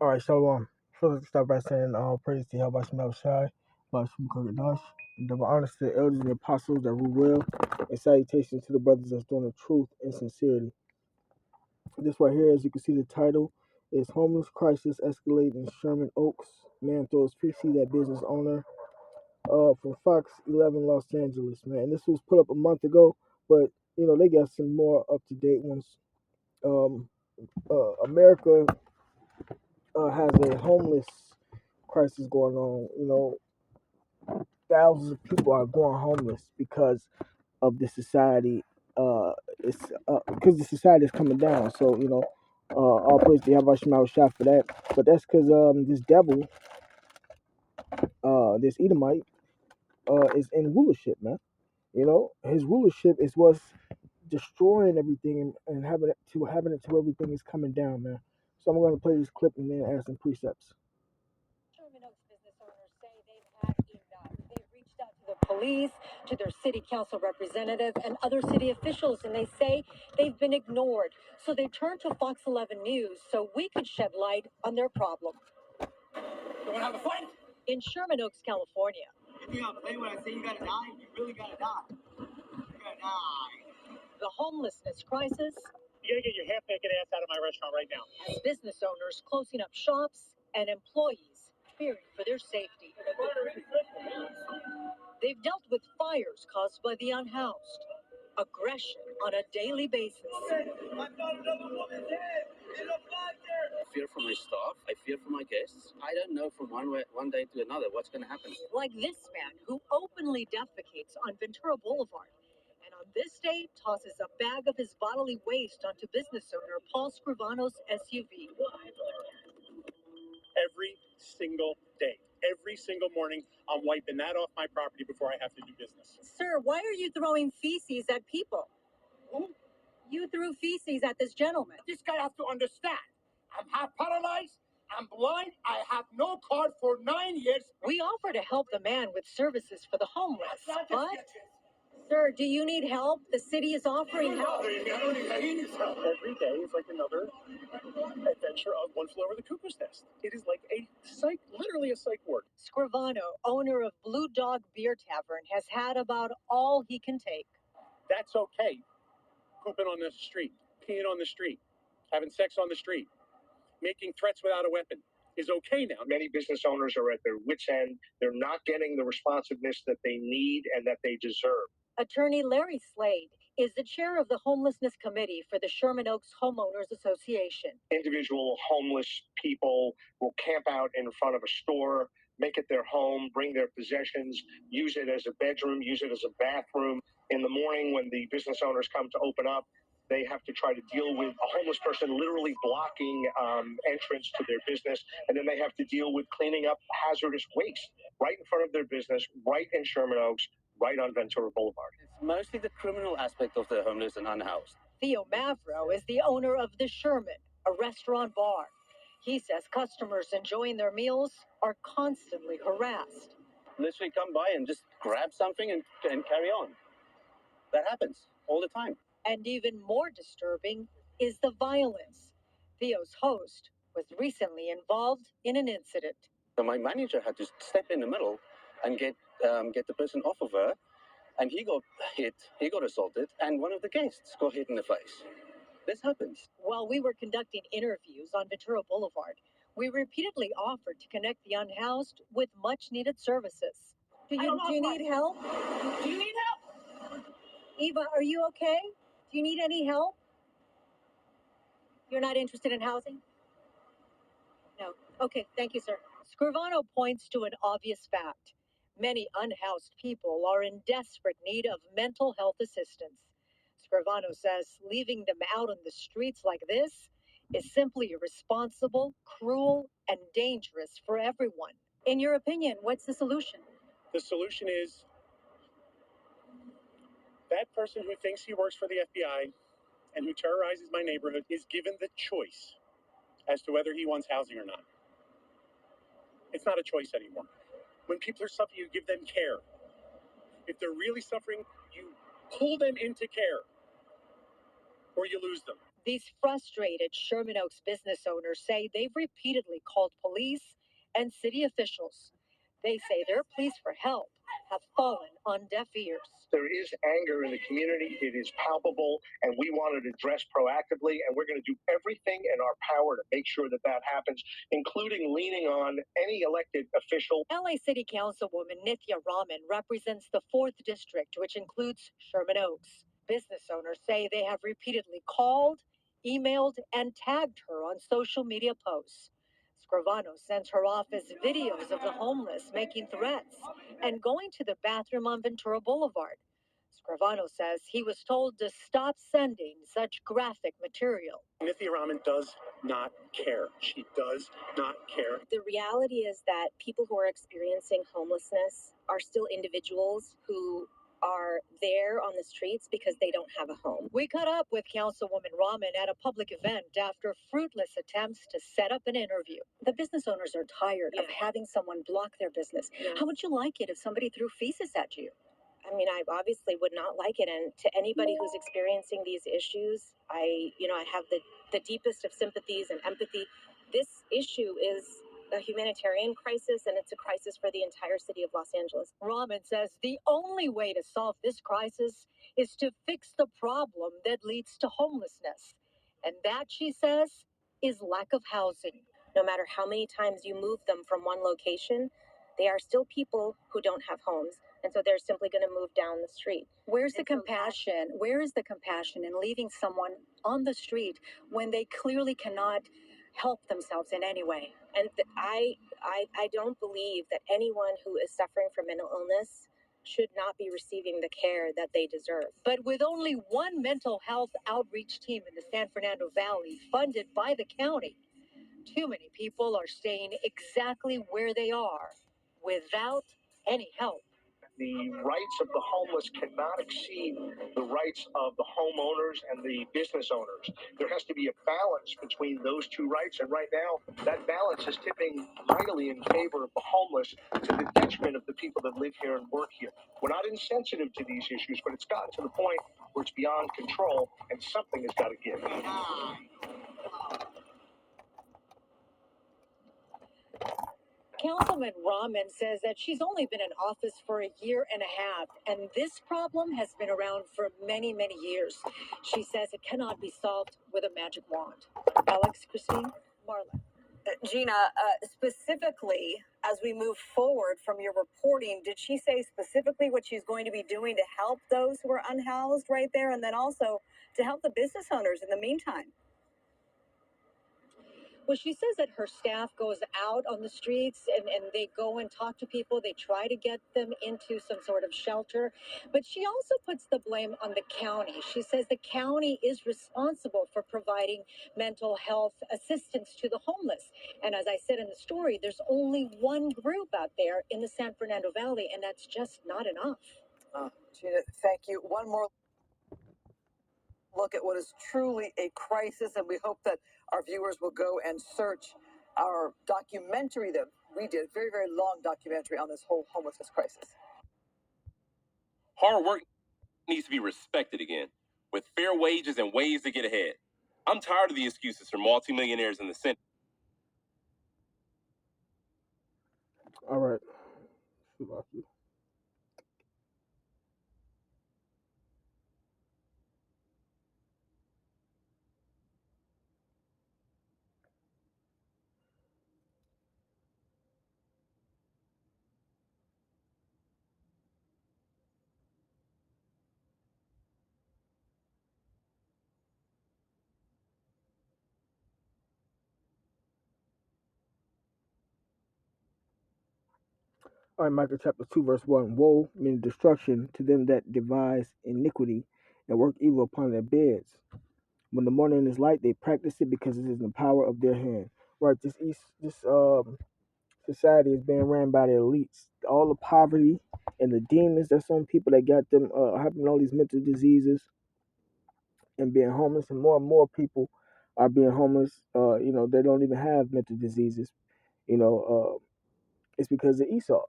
All right, Shalom. First, let's start by saying all praise to Yahweh Shemel Shai, Bashim Kagadash, and double honors to the elders and the apostles that rule well, and salutations to the brothers that's doing the truth and sincerity. This right here, as you can see, the title is Homeless Crisis Escalate in Sherman Oaks. Man throws feces at business owner from Fox 11 Los Angeles, man. This was put up a month ago, but, they got some more up-to-date ones. America has a homeless crisis going on. Thousands of people are going homeless because of the society. It's because the society is coming down. So all praise to Yahweh Shema shot for that. But that's because this devil, this Edomite, is in rulership, man. His rulership is what's destroying everything and having it to everything is coming down, man. So I'm going to play this clip and then add some precepts. Sherman Oaks business owners say they've had enough. They've reached out to the police, to their city council representative, and other city officials, and they say they've been ignored. So they turned to Fox 11 News so we could shed light on their problem. You want to have a fight? In Sherman Oaks, California. If you gotta play when I say you gotta die, you really gotta die. You gotta die. The homelessness crisis. You gotta get your half-naked ass out of my restaurant right now. As business owners closing up shops and employees fearing for their safety. They've dealt with fires caused by the unhoused, aggression on a daily basis. I found another woman's head in a fire. Fear for my staff. I fear for my guests. I don't know from one day to another what's going to happen. Like this man who openly defecates on Ventura Boulevard, and on this day tosses a bag of his bodily waste onto business owner Paul Scrivano's SUV. Every single day, every single morning, I'm wiping that off my property before I have to do business. Sir, why are you throwing feces at people? Who? You threw feces at this gentleman. This guy has to understand. I'm half paralyzed. I'm blind. I have no card for 9 years. We offer to help the man with services for the homeless, but... Sir, do you need help? The city is offering help. I don't need help. Every day is like another adventure of One Flew Over the Cuckoo's Nest. It is like literally a psych ward. Scrivano, owner of Blue Dog Beer Tavern, has had about all he can take. That's okay. Pooping on the street, peeing on the street, having sex on the street, making threats without a weapon is okay now. Many business owners are at their wits' end. They're not getting the responsiveness that they need and that they deserve. Attorney Larry Slade is the chair of the Homelessness Committee for the Sherman Oaks Homeowners Association. Individual homeless people will camp out in front of a store, make it their home, bring their possessions, use it as a bedroom, use it as a bathroom. In the morning when the business owners come to open up, they have to try to deal with a homeless person literally blocking entrance to their business, and then they have to deal with cleaning up hazardous waste right in front of their business, right in Sherman Oaks, right on Ventura Boulevard. It's mostly the criminal aspect of the homeless and unhoused. Theo Mavro is the owner of the Sherman, a restaurant bar. He says customers enjoying their meals are constantly harassed. Literally come by and just grab something and carry on. That happens all the time. And even more disturbing is the violence. Theo's host was recently involved in an incident. So my manager had to step in the middle and get the person off of her, and he got hit, he got assaulted, and one of the guests got hit in the face. This happens. While we were conducting interviews on Ventura Boulevard, we repeatedly offered to connect the unhoused with much-needed services. Do you need help? Do you need help? Eva, are you okay? Do you need any help? You're not interested in housing? No. Okay, thank you, sir. Scrivano points to an obvious fact. Many unhoused people are in desperate need of mental health assistance. Scrivano says leaving them out on the streets like this is simply irresponsible, cruel, and dangerous for everyone. In your opinion, what's the solution? The solution is that person who thinks he works for the FBI and who terrorizes my neighborhood is given the choice as to whether he wants housing or not. It's not a choice anymore. When people are suffering, you give them care. If they're really suffering, you pull them into care, or you lose them. These frustrated Sherman Oaks business owners say they've repeatedly called police and city officials. They say their pleas for help have fallen on deaf ears. There is anger in the community. It is palpable, and we want it addressed proactively, and we're going to do everything in our power to make sure that that happens, including leaning on any elected official. LA City Councilwoman Nithya Raman represents the 4th District, which includes Sherman Oaks. Business owners say they have repeatedly called, emailed, and tagged her on social media posts. Scrivano sends her office videos of the homeless making threats and going to the bathroom on Ventura Boulevard. Scrivano says he was told to stop sending such graphic material. Nithya Raman does not care. She does not care. The reality is that people who are experiencing homelessness are still individuals who are there on the streets because they don't have a home. We caught up with Councilwoman Raman at a public event after fruitless attempts to set up an interview. The business owners are tired of having someone block their business. How would you like it if somebody threw feces at you? I mean, I obviously would not like it. And to anybody who's experiencing these issues, I have the deepest of sympathies and empathy. This issue is a humanitarian crisis, and it's a crisis for the entire city of Los Angeles. Raman says the only way to solve this crisis is to fix the problem that leads to homelessness. And that, she says, is lack of housing. No matter how many times you move them from one location, they are still people who don't have homes. And so they're simply going to move down the street. Where's the compassion? Where is the compassion in leaving someone on the street when they clearly cannot help themselves in any way? And I don't believe that anyone who is suffering from mental illness should not be receiving the care that they deserve. But with only one mental health outreach team in the San Fernando Valley funded by the county, too many people are staying exactly where they are without any help. The rights of the homeless cannot exceed the rights of the homeowners and the business owners. There has to be a balance between those two rights, and right now, that balance is tipping mightily in favor of the homeless to the detriment of the people that live here and work here. We're not insensitive to these issues, but it's gotten to the point where it's beyond control, and something has got to give. Councilman Raman says that she's only been in office for a year and a half, and this problem has been around for many, many years. She says it cannot be solved with a magic wand. Alex, Christine, Marla. Gina, specifically, as we move forward from your reporting, did she say specifically what she's going to be doing to help those who are unhoused right there, and then also to help the business owners in the meantime? Well, she says that her staff goes out on the streets and they go and talk to people. They try to get them into some sort of shelter. But she also puts the blame on the county. She says the county is responsible for providing mental health assistance to the homeless. And as I said in the story, there's only one group out there in the San Fernando Valley, and that's just not enough. Gina, thank you. One more look at what is truly a crisis, and we hope that our viewers will go and search our documentary that we did, very, very long documentary on this whole homelessness crisis. Hard work needs to be respected again, with fair wages and ways to get ahead. I'm tired of the excuses for multimillionaires in the Senate. All right. All right, Micah chapter 2, verse 1. Woe, meaning destruction, to them that devise iniquity and work evil upon their beds. When the morning is light, they practice it because it is in the power of their hand. Right, this society is being ran by the elites. All the poverty and the demons that's on people that got them having all these mental diseases and being homeless, and more people are being homeless. They don't even have mental diseases. You know, it's because of Esau.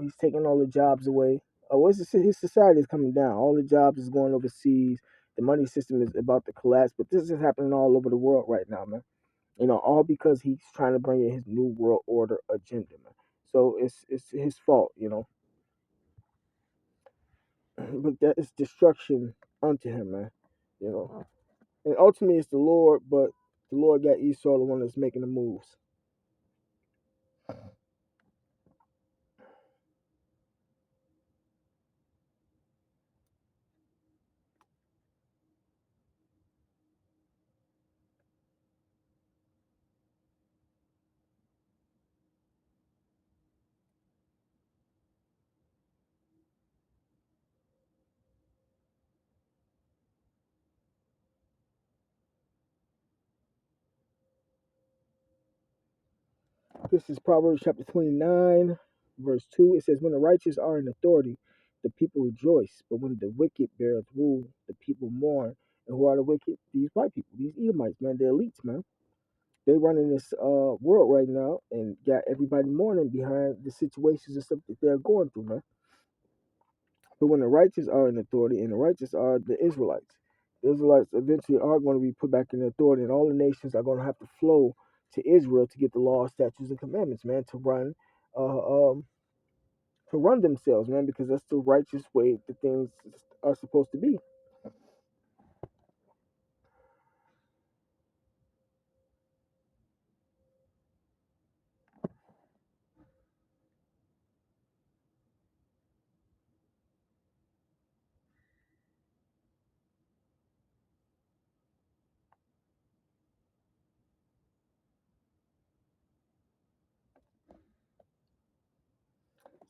He's taking all the jobs away. His society is coming down. All the jobs is going overseas. The money system is about to collapse, but this is happening all over the world right now, man. All because he's trying to bring in his new world order agenda, man. So it's his fault, but that is destruction unto him, man. You know, and ultimately it's the Lord, but the Lord got Esau, the one that's making the moves. This is Proverbs chapter 29, verse 2. It says, when the righteous are in authority, the people rejoice. But when the wicked beareth rule, the people mourn. And who are the wicked? These white people, these Edomites, man. The elites, man. They running this world right now and got everybody mourning behind the situations and stuff that they're going through, man. But when the righteous are in authority, and the righteous are the Israelites eventually are going to be put back in authority, and all the nations are going to have to flow to Israel to get the law, statutes, and commandments, man, uh, um, to run themselves, man, because that's the righteous way that things are supposed to be.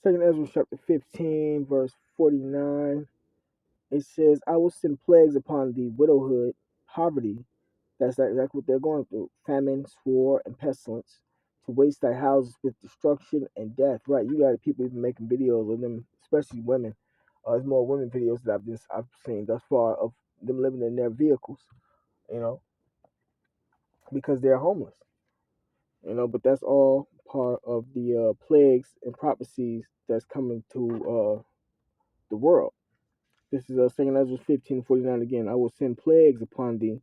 Second Ezra chapter 15, verse 49. It says, I will send plagues upon thee, widowhood, poverty. That's exactly what they're going through. Famine, sword, and pestilence, to waste thy houses with destruction and death. Right, you got people even making videos of them, especially women. There's more women videos that I've seen thus far of them living in their vehicles, you know, because they're homeless. But that's all part of the plagues and prophecies that's coming to the world. This is 2 Ezra 15:49 again. I will send plagues upon thee,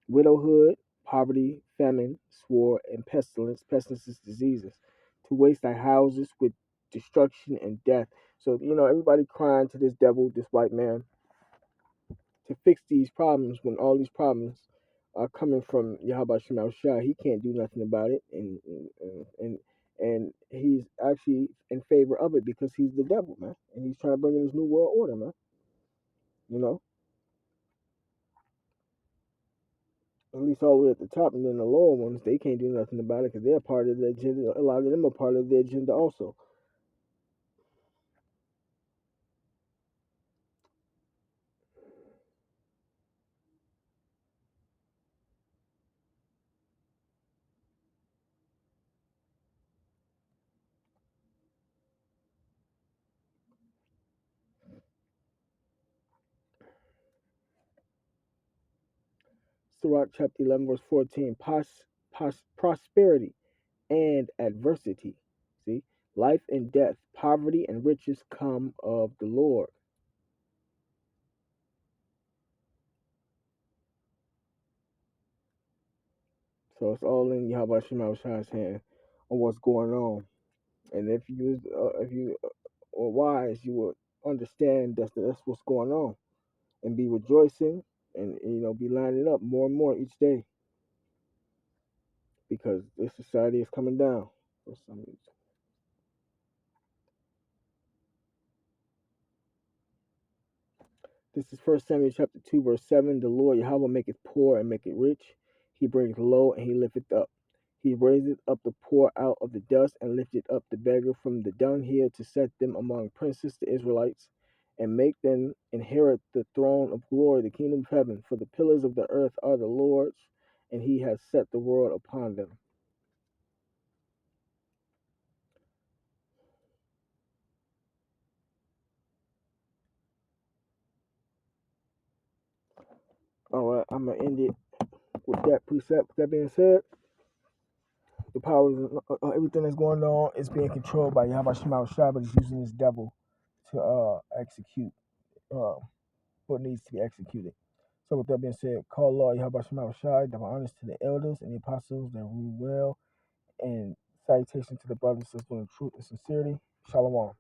widowhood, poverty, famine, sword, and pestilence. Pestilence is diseases, to waste thy houses with destruction and death. So, everybody crying to this devil, this white man, to fix these problems when all these problems are coming from Yahweh Shema Shai. He can't do nothing about it, and he's actually in favor of it because he's the devil, man, and he's trying to bring in his new world order, man. You know, at least all the way at the top, and then the lower ones, they can't do nothing about it because they're part of the agenda. A lot of them are part of the agenda also. Sirach chapter 11, verse 14, prosperity and adversity. See, life and death, poverty and riches come of the Lord. So it's all in Yahweh Shema Shai's hand on what's going on. And if you are wise, you will understand that's what's going on, and be rejoicing, and be lining up more and more each day because this society is coming down for some reason. This is First Samuel chapter 2, verse 7. The Lord Yahweh maketh poor and maketh rich. He bringeth low and he lifteth up. He raiseth up the poor out of the dust and lifteth up the beggar from the dunghill to set them among princes, the Israelites, and make them inherit the throne of glory, the kingdom of heaven. For the pillars of the earth are the Lord's, and he has set the world upon them. All right, I'm going to end it with that precept. With that being said, the powers, everything that's going on is being controlled by Yahweh Shema Shai, but he's using this devil to execute uh, what needs to be executed. So with that being said, call Lord Yahweh Shema Shai, double honors to the elders and the apostles that rule well, and salutations to the brothers that's doing truth and sincerity. Shalom.